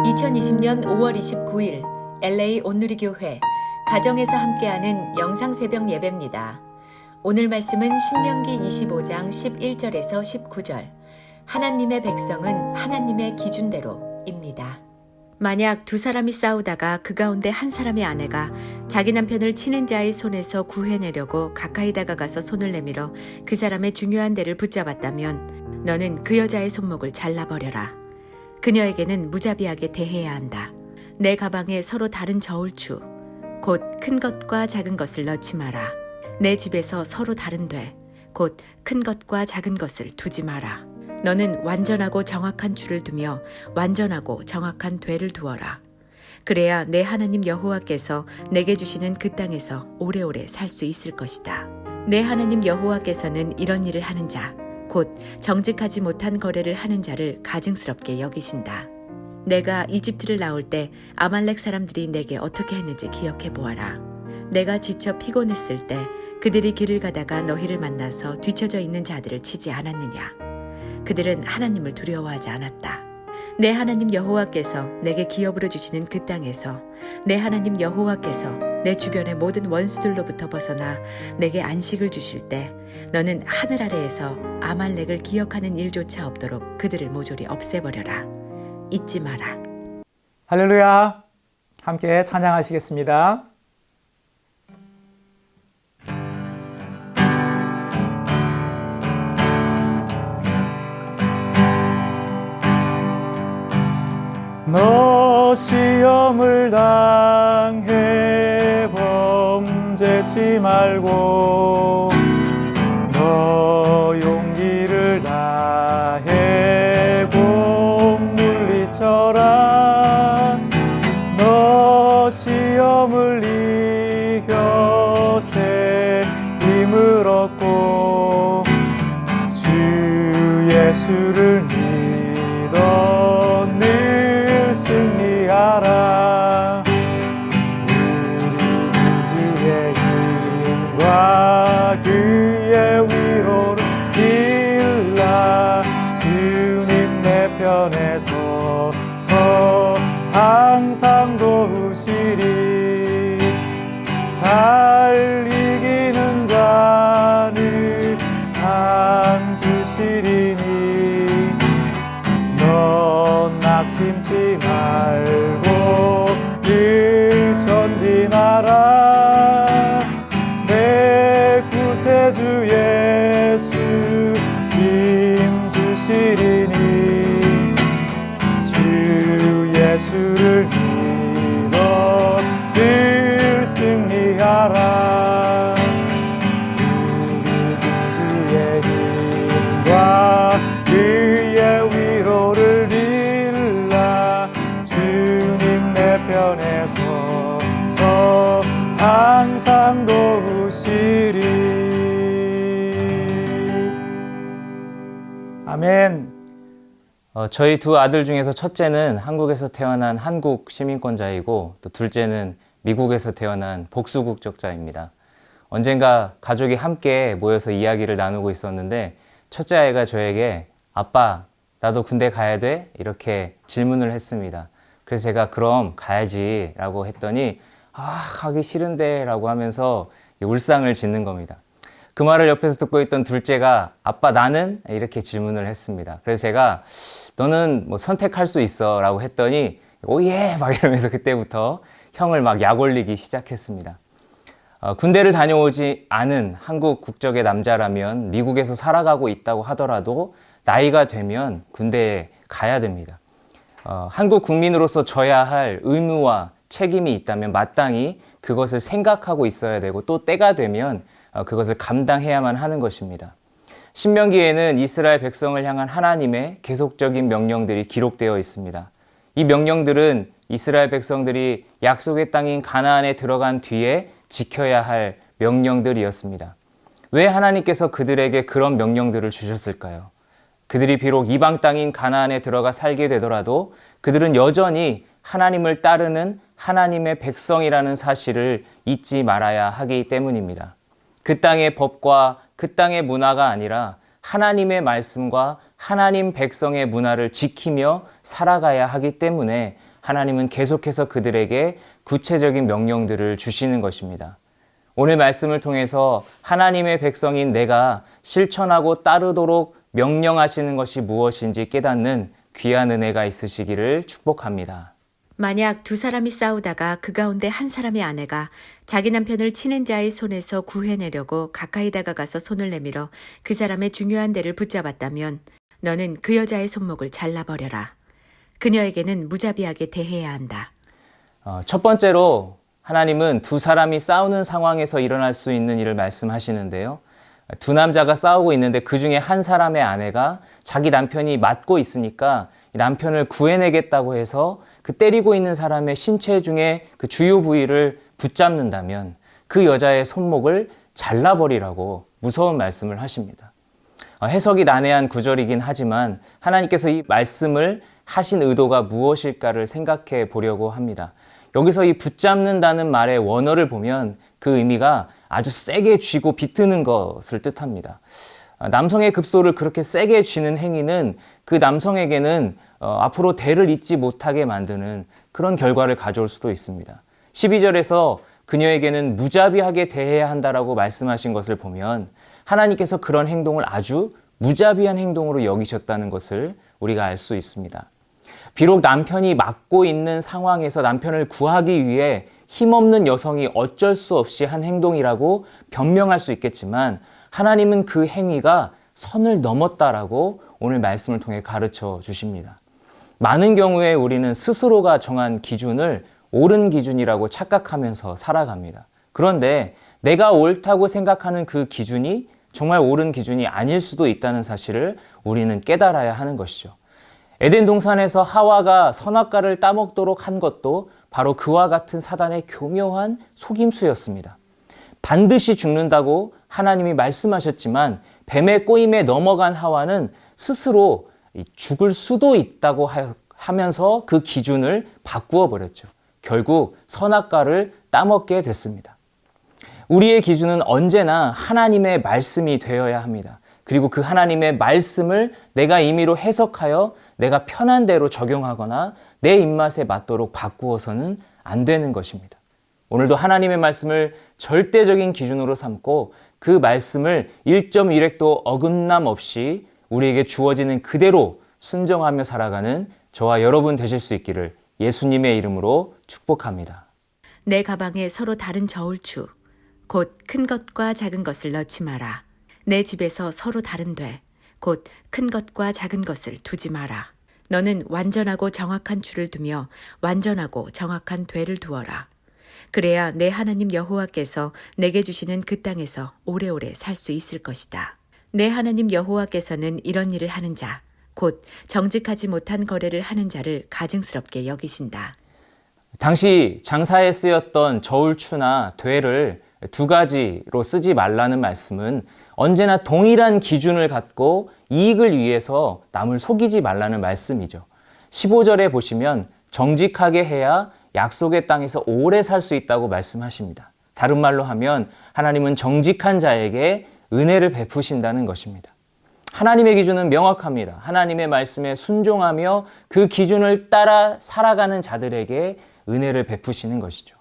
2020년 5월 29일 LA 온누리교회 가정에서 함께하는 영상 새벽 예배입니다. 오늘 말씀은 신명기 25장 11절에서 19절. 하나님의 백성은 하나님의 기준대로입니다. 만약 두 사람이 싸우다가 그 가운데 한 사람의 아내가 자기 남편을 치는 자의 손에서 구해내려고 가까이 다가가서 손을 내밀어 그 사람의 중요한 데를 붙잡았다면 너는 그 여자의 손목을 잘라버려라. 그녀에게는 무자비하게 대해야 한다. 내 가방에 서로 다른 저울추, 곧 큰 것과 작은 것을 넣지 마라. 내 집에서 서로 다른 돼, 곧 큰 것과 작은 것을 두지 마라. 너는 완전하고 정확한 추를 두며 완전하고 정확한 되를 두어라. 그래야 내 하나님 여호와께서 내게 주시는 그 땅에서 오래오래 살 수 있을 것이다. 내 하나님 여호와께서는 이런 일을 하는 자, 곧 정직하지 못한 거래를 하는 자를 가증스럽게 여기신다. 내가 이집트를 나올 때 아말렉 사람들이 내게 어떻게 했는지 기억해 보아라. 내가 지쳐 피곤했을 때 그들이 길을 가다가 너희를 만나서 뒤처져 있는 자들을 치지 않았느냐? 그들은 하나님을 두려워하지 않았다. 내 하나님 여호와께서 내게 기업으로 주시는 그 땅에서 내 하나님 여호와께서 내 주변의 모든 원수들로부터 벗어나 내게 안식을 주실 때 너는 하늘 아래에서 아말렉을 기억하는 일조차 없도록 그들을 모조리 없애버려라. 잊지 마라. 할렐루야. 함께 찬양하시겠습니다. 너 시험을 당해 범죄치 말고 너 용기를 다해 곧 물리쳐라. 너 시험을 이겨 새 힘을 얻고 주 예수를 믿어 늘 승리하라. 우리 구주의 힘과 그의 위로를 빌라. 주님 내 편에 서서 항상 도우시리. 잘 이기는 자는 상 주시리니 넌 낙심치 말고 늘 전진하라. 내 구세주 예수 힘 주시리니 주 예수를 믿어 늘 승리하라. 우리 구주의 힘과 그의 위로를 빌라. 주님 내 편에 서서 항상 도우시리. 아멘. 저희 두 아들 중에서 첫째는 한국에서 태어난 한국 시민권자이고 또 둘째는 미국에서 태어난 복수 국적자입니다. 언젠가 가족이 함께 모여서 이야기를 나누고 있었는데 첫째 아이가 저에게 아빠 나도 군대 가야 돼? 이렇게 질문을 했습니다. 그래서 제가 그럼 가야지 라고 했더니 가기 싫은데 라고 하면서 울상을 짓는 겁니다. 그 말을 옆에서 듣고 있던 둘째가 아빠 나는? 이렇게 질문을 했습니다. 그래서 제가 너는 뭐 선택할 수 있어 라고 했더니 오예 막 이러면서 그때부터 형을 막 약올리기 시작했습니다. 군대를 다녀오지 않은 한국 국적의 남자라면 미국에서 살아가고 있다고 하더라도 나이가 되면 군대에 가야 됩니다. 한국 국민으로서 져야 할 의무와 책임이 있다면 마땅히 그것을 생각하고 있어야 되고 또 때가 되면 그것을 감당해야만 하는 것입니다. 신명기에는 이스라엘 백성을 향한 하나님의 계속적인 명령들이 기록되어 있습니다. 이 명령들은 이스라엘 백성들이 약속의 땅인 가나안에 들어간 뒤에 지켜야 할 명령들이었습니다. 왜 하나님께서 그들에게 그런 명령들을 주셨을까요? 그들이 비록 이방 땅인 가나안에 들어가 살게 되더라도 그들은 여전히 하나님을 따르는 하나님의 백성이라는 사실을 잊지 말아야 하기 때문입니다. 그 땅의 법과 그 땅의 문화가 아니라 하나님의 말씀과 하나님 백성의 문화를 지키며 살아가야 하기 때문에 하나님은 계속해서 그들에게 구체적인 명령들을 주시는 것입니다. 오늘 말씀을 통해서 하나님의 백성인 내가 실천하고 따르도록 명령하시는 것이 무엇인지 깨닫는 귀한 은혜가 있으시기를 축복합니다. 만약 두 사람이 싸우다가 그 가운데 한 사람의 아내가 자기 남편을 치는 자의 손에서 구해내려고 가까이 다가가서 손을 내밀어 그 사람의 중요한 데를 붙잡았다면 너는 그 여자의 손목을 잘라버려라. 그녀에게는 무자비하게 대해야 한다. 첫 번째로 하나님은 두 사람이 싸우는 상황에서 일어날 수 있는 일을 말씀하시는데요. 두 남자가 싸우고 있는데 그 중에 한 사람의 아내가 자기 남편이 맞고 있으니까 남편을 구해내겠다고 해서 그 때리고 있는 사람의 신체 중에 그 주요 부위를 붙잡는다면 그 여자의 손목을 잘라버리라고 무서운 말씀을 하십니다. 해석이 난해한 구절이긴 하지만 하나님께서 이 말씀을 하신 의도가 무엇일까를 생각해 보려고 합니다. 여기서 이 붙잡는다는 말의 원어를 보면 그 의미가 아주 세게 쥐고 비트는 것을 뜻합니다. 남성의 급소를 그렇게 세게 쥐는 행위는 그 남성에게는 앞으로 대를 잇지 못하게 만드는 그런 결과를 가져올 수도 있습니다. 12절에서 그녀에게는 무자비하게 대해야 한다라고 말씀하신 것을 보면 하나님께서 그런 행동을 아주 무자비한 행동으로 여기셨다는 것을 우리가 알 수 있습니다. 비록 남편이 맞고 있는 상황에서 남편을 구하기 위해 힘없는 여성이 어쩔 수 없이 한 행동이라고 변명할 수 있겠지만 하나님은 그 행위가 선을 넘었다라고 오늘 말씀을 통해 가르쳐 주십니다. 많은 경우에 우리는 스스로가 정한 기준을 옳은 기준이라고 착각하면서 살아갑니다. 그런데 내가 옳다고 생각하는 그 기준이 정말 옳은 기준이 아닐 수도 있다는 사실을 우리는 깨달아야 하는 것이죠. 에덴 동산에서 하와가 선악과를 따먹도록 한 것도 바로 그와 같은 사단의 교묘한 속임수였습니다. 반드시 죽는다고 하나님이 말씀하셨지만 뱀의 꼬임에 넘어간 하와는 스스로 죽을 수도 있다고 하면서 그 기준을 바꾸어 버렸죠. 결국 선악과를 따먹게 됐습니다. 우리의 기준은 언제나 하나님의 말씀이 되어야 합니다. 그리고 그 하나님의 말씀을 내가 임의로 해석하여 내가 편한 대로 적용하거나 내 입맛에 맞도록 바꾸어서는 안 되는 것입니다. 오늘도 하나님의 말씀을 절대적인 기준으로 삼고 그 말씀을 1.1획도 어긋남 없이 우리에게 주어지는 그대로 순종하며 살아가는 저와 여러분 되실 수 있기를 예수님의 이름으로 축복합니다. 내 가방에 서로 다른 저울추, 곧 큰 것과 작은 것을 넣지 마라. 내 집에서 서로 다른 돼, 곧 큰 것과 작은 것을 두지 마라. 너는 완전하고 정확한 추를 두며 완전하고 정확한 되를 두어라. 그래야 내 하나님 여호와께서 내게 주시는 그 땅에서 오래오래 살 수 있을 것이다. 내 하나님 여호와께서는 이런 일을 하는 자, 곧 정직하지 못한 거래를 하는 자를 가증스럽게 여기신다. 당시 장사에 쓰였던 저울추나 되를 두 가지로 쓰지 말라는 말씀은 언제나 동일한 기준을 갖고 이익을 위해서 남을 속이지 말라는 말씀이죠. 15절에 보시면 정직하게 해야 약속의 땅에서 오래 살 수 있다고 말씀하십니다. 다른 말로 하면 하나님은 정직한 자에게 은혜를 베푸신다는 것입니다. 하나님의 기준은 명확합니다. 하나님의 말씀에 순종하며 그 기준을 따라 살아가는 자들에게 은혜를 베푸시는 것이죠.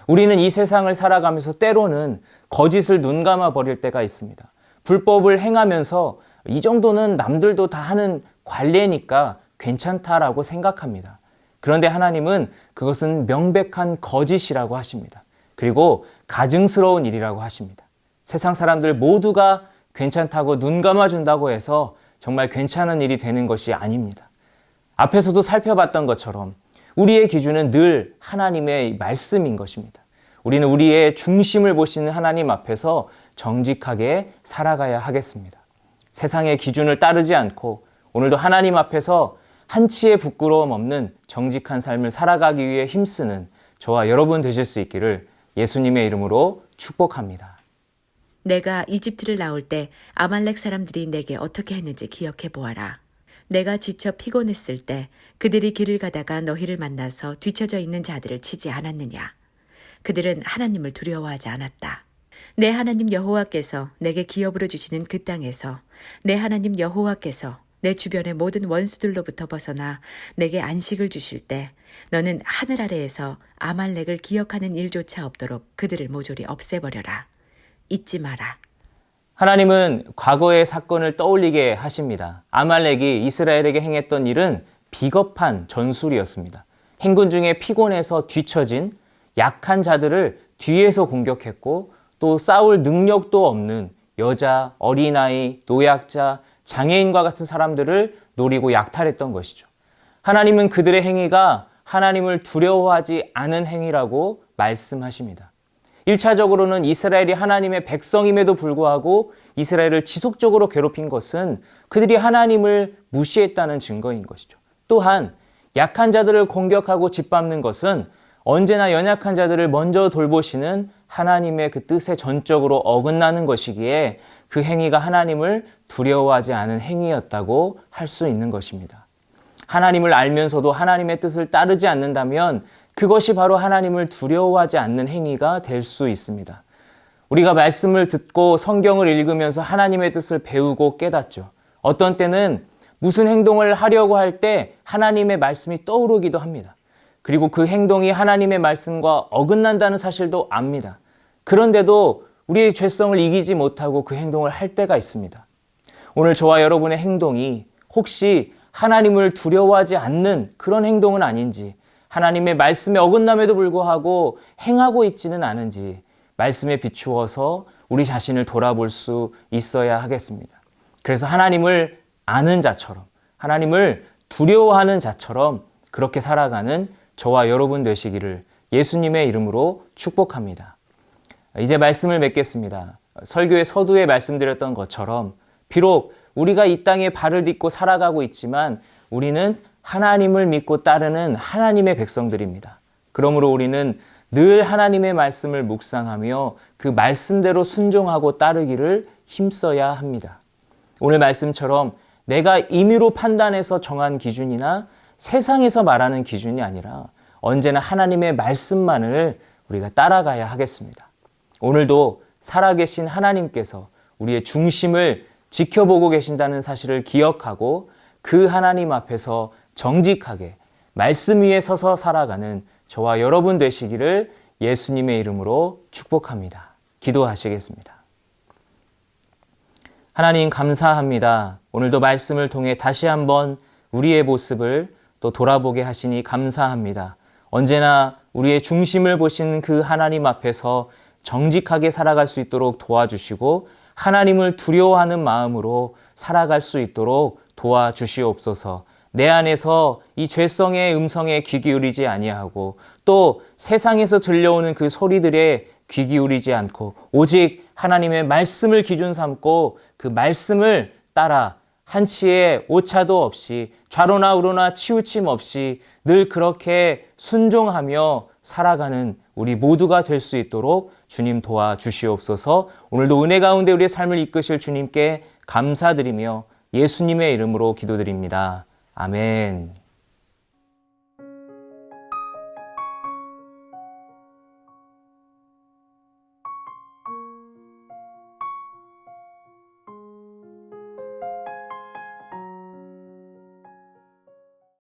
우리는 이 세상을 살아가면서 때로는 거짓을 눈감아 버릴 때가 있습니다. 불법을 행하면서 이 정도는 남들도 다 하는 관례니까 괜찮다라고 생각합니다. 그런데 하나님은 그것은 명백한 거짓이라고 하십니다. 그리고 가증스러운 일이라고 하십니다. 세상 사람들 모두가 괜찮다고 눈 감아준다고 해서 정말 괜찮은 일이 되는 것이 아닙니다. 앞에서도 살펴봤던 것처럼 우리의 기준은 늘 하나님의 말씀인 것입니다. 우리는 우리의 중심을 보시는 하나님 앞에서 정직하게 살아가야 하겠습니다. 세상의 기준을 따르지 않고 오늘도 하나님 앞에서 한치의 부끄러움 없는 정직한 삶을 살아가기 위해 힘쓰는 저와 여러분 되실 수 있기를 예수님의 이름으로 축복합니다. 내가 이집트를 나올 때 아말렉 사람들이 내게 어떻게 했는지 기억해 보아라. 내가 지쳐 피곤했을 때 그들이 길을 가다가 너희를 만나서 뒤처져 있는 자들을 치지 않았느냐. 그들은 하나님을 두려워하지 않았다. 내 하나님 여호와께서 내게 기업으로 주시는 그 땅에서 내 하나님 여호와께서 내 주변의 모든 원수들로부터 벗어나 내게 안식을 주실 때 너는 하늘 아래에서 아말렉을 기억하는 일조차 없도록 그들을 모조리 없애버려라. 잊지 마라. 하나님은 과거의 사건을 떠올리게 하십니다. 아말렉이 이스라엘에게 행했던 일은 비겁한 전술이었습니다. 행군 중에 피곤해서 뒤처진 약한 자들을 뒤에서 공격했고 또 싸울 능력도 없는 여자, 어린아이, 노약자, 장애인과 같은 사람들을 노리고 약탈했던 것이죠. 하나님은 그들의 행위가 하나님을 두려워하지 않은 행위라고 말씀하십니다. 1차적으로는 이스라엘이 하나님의 백성임에도 불구하고 이스라엘을 지속적으로 괴롭힌 것은 그들이 하나님을 무시했다는 증거인 것이죠. 또한 약한 자들을 공격하고 짓밟는 것은 언제나 연약한 자들을 먼저 돌보시는 하나님의 그 뜻에 전적으로 어긋나는 것이기에 그 행위가 하나님을 두려워하지 않은 행위였다고 할 수 있는 것입니다. 하나님을 알면서도 하나님의 뜻을 따르지 않는다면 그것이 바로 하나님을 두려워하지 않는 행위가 될 수 있습니다. 우리가 말씀을 듣고 성경을 읽으면서 하나님의 뜻을 배우고 깨닫죠. 어떤 때는 무슨 행동을 하려고 할 때 하나님의 말씀이 떠오르기도 합니다. 그리고 그 행동이 하나님의 말씀과 어긋난다는 사실도 압니다. 그런데도 우리의 죄성을 이기지 못하고 그 행동을 할 때가 있습니다. 오늘 저와 여러분의 행동이 혹시 하나님을 두려워하지 않는 그런 행동은 아닌지, 하나님의 말씀에 어긋남에도 불구하고 행하고 있지는 않은지 말씀에 비추어서 우리 자신을 돌아볼 수 있어야 하겠습니다. 그래서 하나님을 아는 자처럼, 하나님을 두려워하는 자처럼 그렇게 살아가는 저와 여러분 되시기를 예수님의 이름으로 축복합니다. 이제 말씀을 맺겠습니다. 설교의 서두에 말씀드렸던 것처럼 비록 우리가 이 땅에 발을 딛고 살아가고 있지만 우리는 하나님을 믿고 따르는 하나님의 백성들입니다. 그러므로 우리는 늘 하나님의 말씀을 묵상하며 그 말씀대로 순종하고 따르기를 힘써야 합니다. 오늘 말씀처럼 내가 임의로 판단해서 정한 기준이나 세상에서 말하는 기준이 아니라 언제나 하나님의 말씀만을 우리가 따라가야 하겠습니다. 오늘도 살아계신 하나님께서 우리의 중심을 지켜보고 계신다는 사실을 기억하고 그 하나님 앞에서 정직하게 말씀 위에 서서 살아가는 저와 여러분 되시기를 예수님의 이름으로 축복합니다. 기도하시겠습니다. 하나님 감사합니다. 오늘도 말씀을 통해 다시 한번 우리의 모습을 또 돌아보게 하시니 감사합니다. 언제나 우리의 중심을 보신 그 하나님 앞에서 정직하게 살아갈 수 있도록 도와주시고 하나님을 두려워하는 마음으로 살아갈 수 있도록 도와주시옵소서. 내 안에서 이 죄성의 음성에 귀 기울이지 아니하고 또 세상에서 들려오는 그 소리들에 귀 기울이지 않고 오직 하나님의 말씀을 기준 삼고 그 말씀을 따라 한치의 오차도 없이 좌로나 우로나 치우침 없이 늘 그렇게 순종하며 살아가는 우리 모두가 될 수 있도록 주님 도와주시옵소서. 오늘도 은혜 가운데 우리의 삶을 이끄실 주님께 감사드리며 예수님의 이름으로 기도드립니다. 아멘.